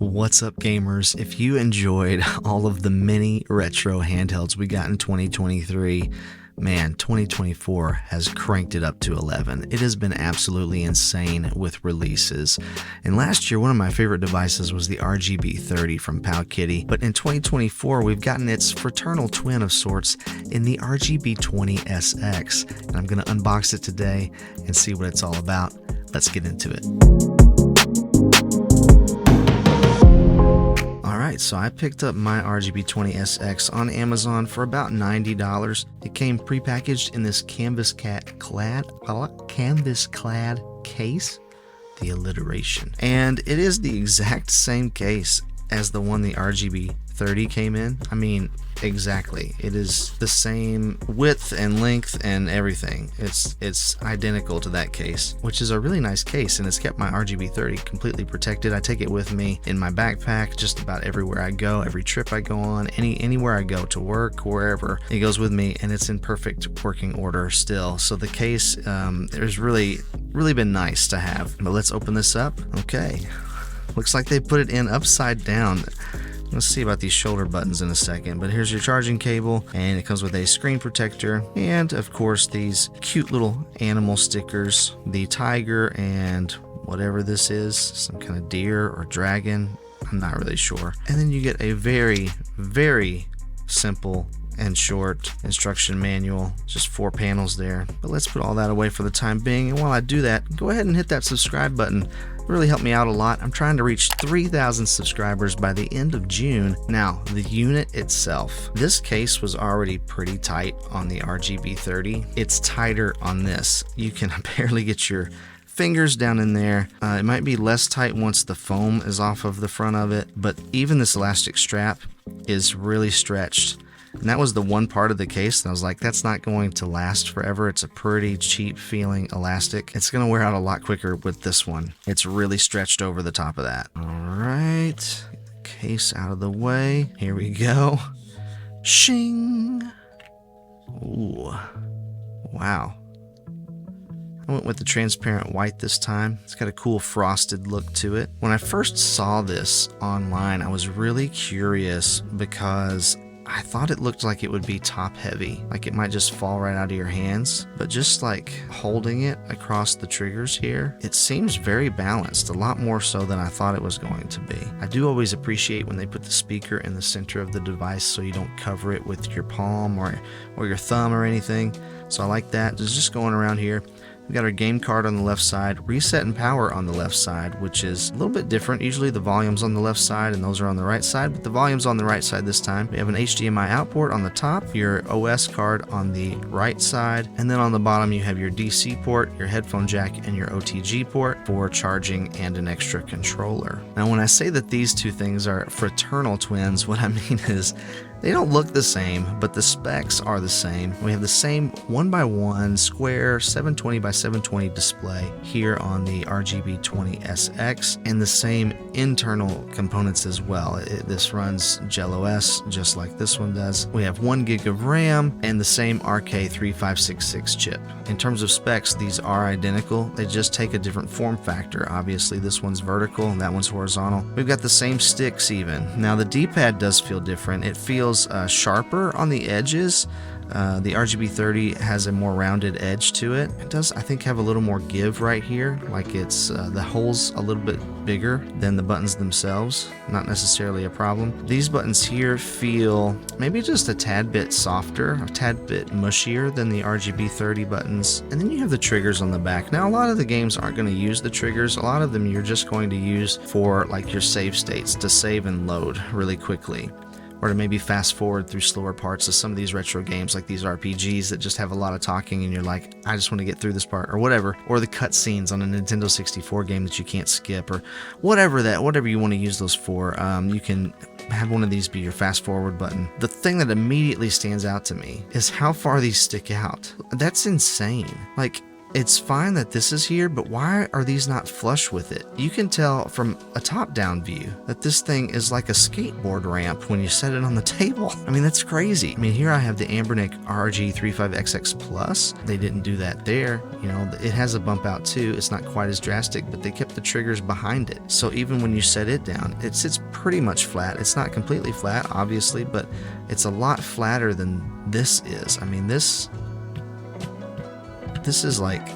What's up, gamers? If you enjoyed all of the mini retro handhelds we got in 2023, man, 2024 has cranked it up to 11. It has been absolutely insane with releases. And last year, one of my favorite devices was the RGB30 from Powkiddy. But in 2024, we've gotten its fraternal twin of sorts in the RGB20SX. And I'm going to unbox it today and see what it's all about. Let's get into it. Alright, so I picked up my RGB20SX on Amazon for about $90. It came prepackaged in this canvas clad case. The alliteration. And it is the exact same case as the one the RGB30 came in. I mean, exactly. It is the same width and length and everything. It's identical to that case, which is a really nice case, and it's kept my RGB30 completely protected. I take it with me in my backpack just about everywhere I go, every trip I go on, anywhere I go to work, wherever. It goes with me, and it's in perfect working order still. So the case there's really been nice to have. But let's open this up. Okay. Looks like they put it in upside down. Let's see about these shoulder buttons in a second, but here's your charging cable, and it comes with a screen protector, and of course these cute little animal stickers, the tiger and whatever this is, some kind of deer or dragon, I'm not really sure. And then you get a very simple and short instruction manual, just 4 panels there. But let's put all that away for the time being, and while I do that, go ahead and hit that subscribe button. It really helped me out a lot. I'm trying to reach 3,000 subscribers by the end of June. Now, the unit itself, this case was already pretty tight on the RGB30. It's tighter on this. You can barely get your fingers down in there. It might be less tight once the foam is off of the front of it, but even this elastic strap is really stretched. And that was the one part of the case that I was like, that's not going to last forever. It's a pretty cheap feeling elastic. It's going to wear out a lot quicker with this one. It's really stretched over the top of that. All right, case out of the way. Here we go. Shing. Ooh, wow. I went with the transparent white this time. It's got a cool frosted look to it. When I first saw this online, I was really curious because I thought it looked like it would be top heavy, like it might just fall right out of your hands, but just like holding it across the triggers here, it seems very balanced, a lot more so than I thought it was going to be. I do always appreciate when they put the speaker in the center of the device so you don't cover it with your palm or your thumb or anything, so I like that. Just going around here. We got our game card on the left side, reset and power on the left side, which is a little bit different. Usually the volume's on the left side and those are on the right side, but the volume's on the right side this time. We have an HDMI out port on the top, your OS card on the right side, and then on the bottom you have your DC port, your headphone jack, and your OTG port for charging and an extra controller. Now when I say that these two things are fraternal twins, what I mean is they don't look the same, but the specs are the same. We have the same 1x1 square 720 by 720 display here on the RGB20SX, and the same internal components as well. This runs Gel OS just like this one does. We have 1 gig of RAM and the same RK3566 chip. In terms of specs, these are identical. They just take a different form factor. Obviously, this one's vertical and that one's horizontal. We've got the same sticks even. Now the D-pad does feel different. It feels sharper on the edges. The RGB30 has a more rounded edge to it. It does, I think, have a little more give right here, like it's the hole's a little bit bigger than the buttons themselves. Not necessarily a problem. These buttons here feel maybe just a tad bit softer, a tad bit mushier than the RGB30 buttons. And then you have the triggers on the back. Now a lot of the games aren't going to use the triggers. A lot of them you're just going to use for like your save states, to save and load really quickly, or to maybe fast forward through slower parts of some of these retro games, like these RPGs that just have a lot of talking and you're like, I just want to get through this part, or whatever, or the cutscenes on a Nintendo 64 game that you can't skip, or whatever you want to use those for. You can have one of these be your fast forward button. The thing that immediately stands out to me is how far these stick out. That's insane. Like, it's fine that this is here, but why are these not flush with it? You can tell from a top-down view that this thing is like a skateboard ramp when you set it on the table. I mean, that's crazy. I mean, here I have the Ergonomics RGB20SX Plus. They didn't do that there. You know, it has a bump out too. It's not quite as drastic, but they kept the triggers behind it. So even when you set it down, it sits pretty much flat. It's not completely flat, obviously, but it's a lot flatter than this is. I mean, this is like,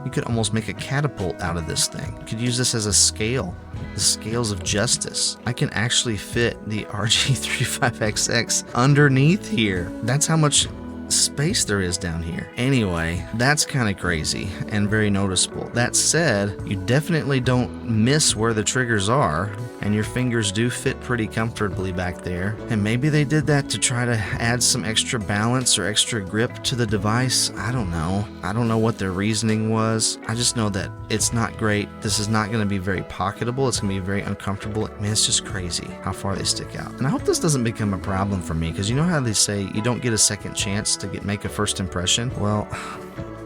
you could almost make a catapult out of this thing. You could use this as a scale, the scales of justice. I can actually fit the RG35XX underneath here. That's how much space there is down here. Anyway, that's kind of crazy and very noticeable. That said, you definitely don't miss where the triggers are, and your fingers do fit pretty comfortably back there. And maybe they did that to try to add some extra balance or extra grip to the device. I don't know. I don't know what their reasoning was. I just know that it's not great. This is not going to be very pocketable. It's going to be very uncomfortable. I mean, it's just crazy how far they stick out. And I hope this doesn't become a problem for me, because you know how they say you don't get a second chance to make a first impression? Well,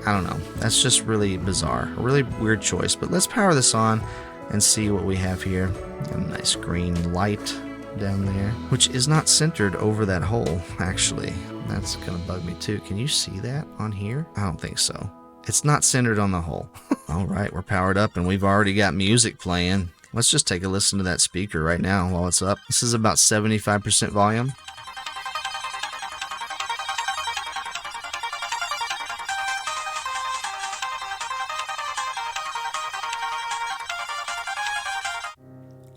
I don't know. That's just really bizarre. A really weird choice. But let's power this on and see what we have here. A nice green light down there, which is not centered over that hole, actually. That's gonna bug me too. Can you see that on here? I don't think so. It's not centered on the hole. All right, we're powered up and we've already got music playing. Let's just take a listen to that speaker right now while it's up. This is about 75% volume.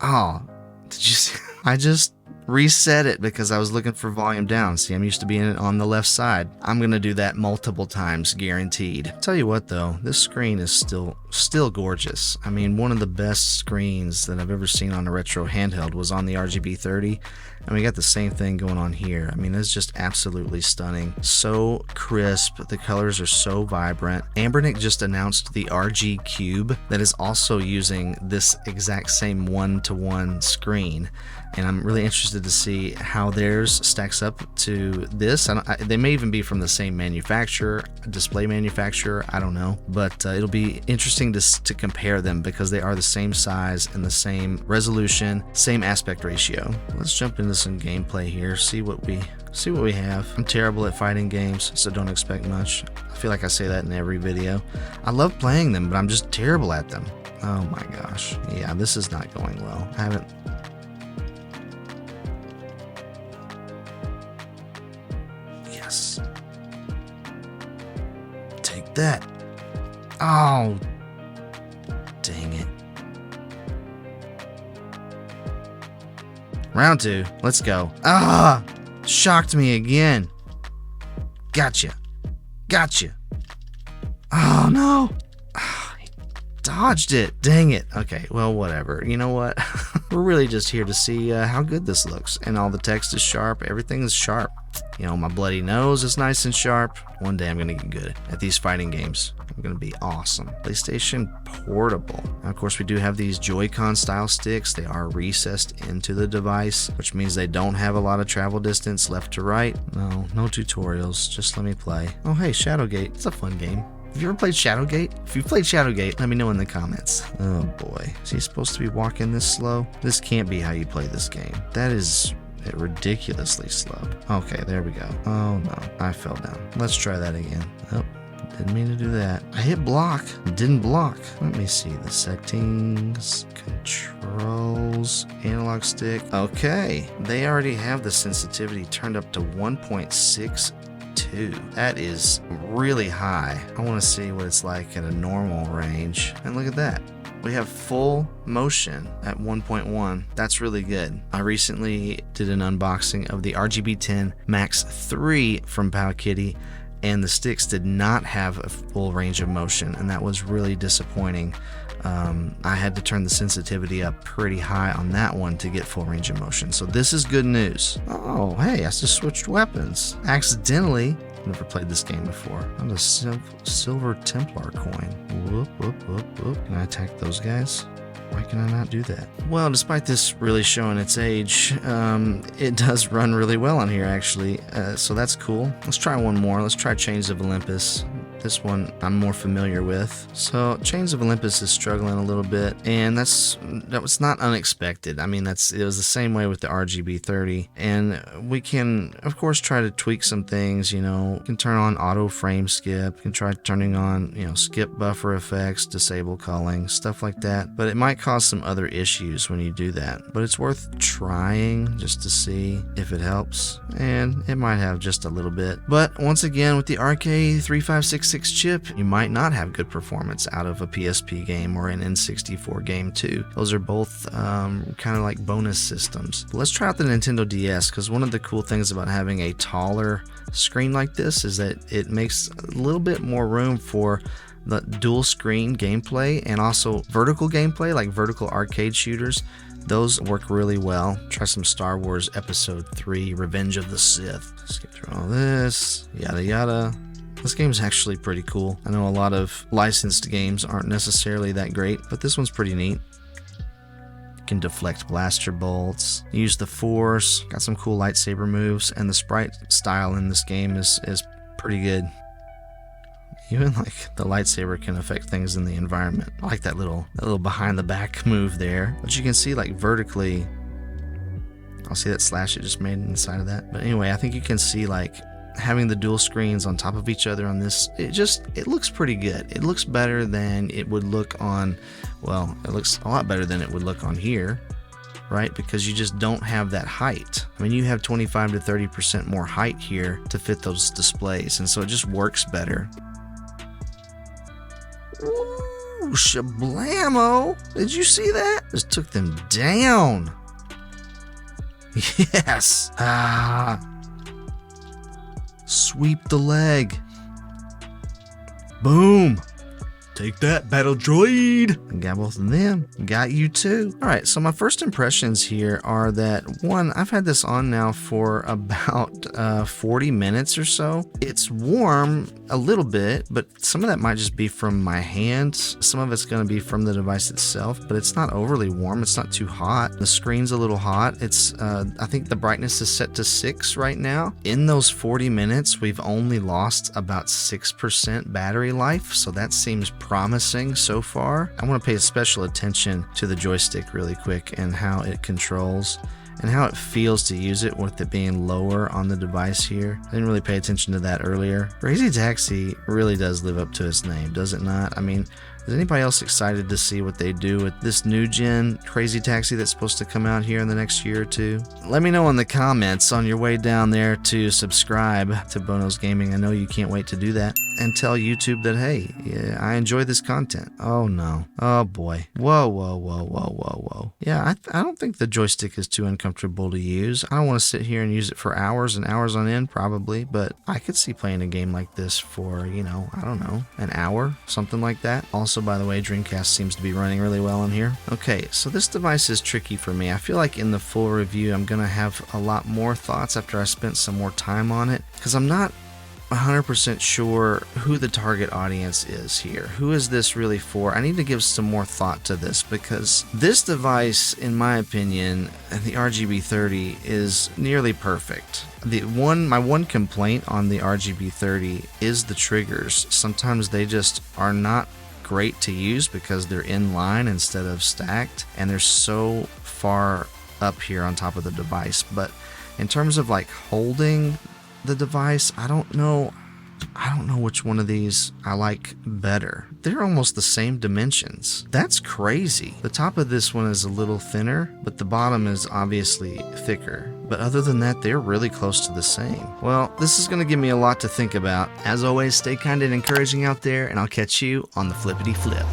Oh, did you see? I just reset it because I was looking for volume down. See, I'm used to being on the left side. I'm going to do that multiple times, guaranteed. Tell you what though, this screen is still gorgeous. I mean, one of the best screens that I've ever seen on a retro handheld was on the RGB30. And we got the same thing going on here. I mean, it's just absolutely stunning. So crisp. The colors are so vibrant. Ergonomics just announced the RG Cube that is also using this exact same one-to-one screen. And I'm really interested to see how theirs stacks up to this. They may even be from the same manufacturer, display manufacturer, I don't know. But it'll be interesting to compare them because they are the same size and the same resolution, same aspect ratio. Let's jump into some gameplay here, see what we have. I'm terrible at fighting games, so don't expect much. I feel like I say that in every video. I love playing them, but I'm just terrible at them. Oh my gosh. Yeah, this is not going well. I haven't... Yes. Take that. Oh, dang it. Round 2. Let's go. Ah! Shocked me again. Gotcha. Gotcha. Oh, no. He dodged it. Dang it. Okay, well, whatever. You know what? We're really just here to see how good this looks. And all the text is sharp. Everything is sharp. You know, my bloody nose is nice and sharp. One day I'm going to get good at these fighting games. I'm going to be awesome. PlayStation Portable. Now, of course, we do have these Joy-Con style sticks. They are recessed into the device, which means they don't have a lot of travel distance left to right. No tutorials. Just let me play. Oh, hey, Shadowgate. It's a fun game. Have you ever played Shadowgate? If you've played Shadowgate, let me know in the comments. Oh boy. Is he supposed to be walking this slow? This can't be how you play this game. That is ridiculously slow. Okay, there we go. Oh no, I fell down. Let's try that again. Oh, didn't mean to do that. I hit block, didn't block. Let me see the settings, controls, analog stick. Okay, they already have the sensitivity turned up to 1.62. That is really high. I want to see what it's like at a normal range. And look at that. We have full motion at 1.1. That's really good. I recently did an unboxing of the RGB10 Max 3 from Powkiddy, and the sticks did not have a full range of motion, and that was really disappointing. I had to turn the sensitivity up pretty high on that one to get full range of motion. So this is good news. Oh, hey, I just switched weapons. Accidentally. Never played this game before. I'm a silver Templar coin. Whoop, whoop, whoop, whoop. Can I attack those guys? Why can I not do that? Well, despite this really showing its age, it does run really well on here, actually. So that's cool. Let's try one more. Let's try Chains of Olympus. This one I'm more familiar with. So Chains of Olympus is struggling a little bit, and that was not unexpected. I mean, it was the same way with the RGB30, and we can of course try to tweak some things. You know, we can turn on auto frame skip, we can try turning on, you know, skip buffer effects, disable culling, stuff like that, but it might cause some other issues when you do that. But it's worth trying just to see if it helps, and it might have just a little bit. But once again, with the RK3566 chip, you might not have good performance out of a PSP game or an N64 game too. Those are both kind of like bonus systems. But let's try out the Nintendo DS, because one of the cool things about having a taller screen like this is that it makes a little bit more room for the dual screen gameplay and also vertical gameplay, like vertical arcade shooters. Those work really well. Try some Star Wars Episode 3 Revenge of the Sith. Skip through all this, yada yada. This game's actually pretty cool. I know a lot of licensed games aren't necessarily that great, but this one's pretty neat. You can deflect blaster bolts, use the force, got some cool lightsaber moves, and the sprite style in this game is pretty good. Even like the lightsaber can affect things in the environment. I like that little behind the back move there. But you can see like vertically, I'll see that slash it just made inside of that. But anyway, I think you can see like having the dual screens on top of each other on this, it looks pretty good. It looks better than it would look on, well, it looks a lot better than it would look on here, right? Because you just don't have that height. I mean, you have 25 to 30% more height here to fit those displays, and so it just works better. Ooh, shablamo! Did you see that? Just took them down. Yes! Ah! Sweep the leg. Boom! Take that, battle droid! I got both of them. Got you too. Alright, so my first impressions here are that, one, I've had this on now for about 40 minutes or so. It's warm a little bit, but some of that might just be from my hand. Some of it's going to be from the device itself, but it's not overly warm. It's not too hot. The screen's a little hot. It's, I think the brightness is set to 6 right now. In those 40 minutes, we've only lost about 6% battery life, so that seems promising so far. I want to pay special attention to the joystick really quick and how it controls and how it feels to use it with it being lower on the device here. I didn't really pay attention to that earlier. Crazy Taxi really does live up to its name, does it not? I mean, is anybody else excited to see what they do with this new gen Crazy Taxi that's supposed to come out here in the next year or two? Let me know in the comments on your way down there to subscribe to Bono's Gaming. I know you can't wait to do that. And tell YouTube that, hey, yeah, I enjoy this content. Oh no. Oh boy. Whoa, whoa, whoa, whoa, whoa, whoa. Yeah, I don't think the joystick is too uncomfortable to use. I don't want to sit here and use it for hours and hours on end, probably, but I could see playing a game like this for, you know, I don't know, an hour, something like that. Also, by the way, Dreamcast seems to be running really well on here. Okay, so this device is tricky for me. I feel like in the full review, I'm going to have a lot more thoughts after I spent some more time on it, because I'm not 100% sure who the target audience is here. Who is this really for? I need to give some more thought to this, because this device, in my opinion, the RGB30 is nearly perfect. My one complaint on the RGB30 is the triggers. Sometimes they just are not great to use because they're in line instead of stacked, and they're so far up here on top of the device. But in terms of like holding the device, I don't know which one of these I like better. They're almost the same dimensions. That's crazy. The top of this one is a little thinner, but the bottom is obviously thicker. But other than that, they're really close to the same. Well, this is going to give me a lot to think about. As always, stay kind and encouraging out there, and I'll catch you on the flippity flip.